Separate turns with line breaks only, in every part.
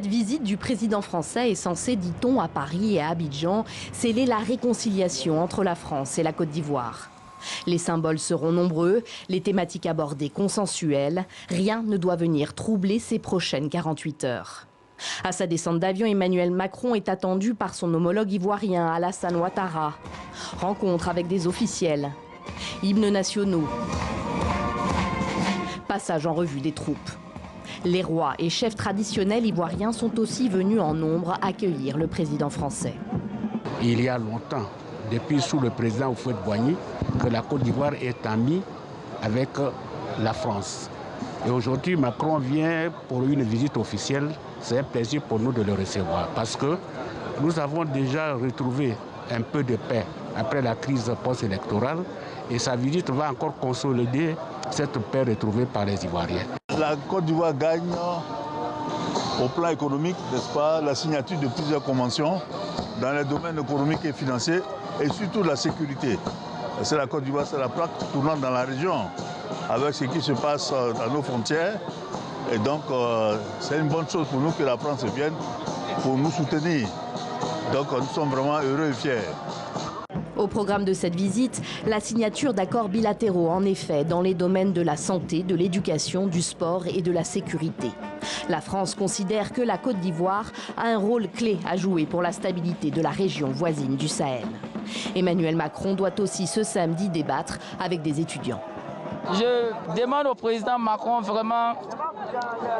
Cette visite du président français est censée, dit-on, à Paris et à Abidjan, sceller la réconciliation entre la France et la Côte d'Ivoire. Les symboles seront nombreux, les thématiques abordées consensuelles. Rien ne doit venir troubler ces prochaines 48 heures. À sa descente d'avion, Emmanuel Macron est attendu par son homologue ivoirien Alassane Ouattara. Rencontre avec des officiels, hymnes nationaux, passage en revue des troupes. Les rois et chefs traditionnels ivoiriens sont aussi venus en nombre accueillir le président français.
Il y a longtemps, depuis sous le président Houphouët-Boigny, que la Côte d'Ivoire est amie avec la France. Et aujourd'hui, Macron vient pour une visite officielle. C'est un plaisir pour nous de le recevoir parce que nous avons déjà retrouvé un peu de paix après la crise post-électorale et sa visite va encore consolider cette paix retrouvée par les Ivoiriens.
La Côte d'Ivoire gagne au plan économique, n'est-ce pas, la signature de plusieurs conventions dans les domaines économiques et financiers et surtout la sécurité. C'est la Côte d'Ivoire, c'est la plaque tournante dans la région avec ce qui se passe à nos frontières. Et donc, c'est une bonne chose pour nous que la France vienne pour nous soutenir. Donc, nous sommes vraiment heureux et fiers.
Au programme de cette visite, la signature d'accords bilatéraux, en effet, dans les domaines de la santé, de l'éducation, du sport et de la sécurité. La France considère que la Côte d'Ivoire a un rôle clé à jouer pour la stabilité de la région voisine du Sahel. Emmanuel Macron doit aussi ce samedi débattre avec des étudiants.
Je demande au président Macron vraiment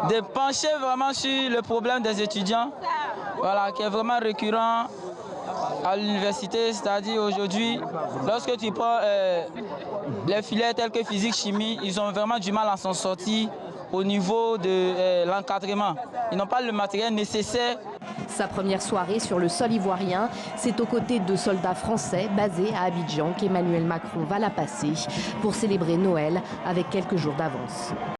de pencher vraiment sur le problème des étudiants, voilà, qui est vraiment récurrent à l'université, c'est-à-dire aujourd'hui, lorsque tu prends les filières telles que physique, chimie, ils ont vraiment du mal à s'en sortir au niveau de l'encadrement. Ils n'ont pas le matériel nécessaire.
Sa première soirée sur le sol ivoirien, c'est aux côtés de soldats français basés à Abidjan qu'Emmanuel Macron va la passer pour célébrer Noël avec quelques jours d'avance.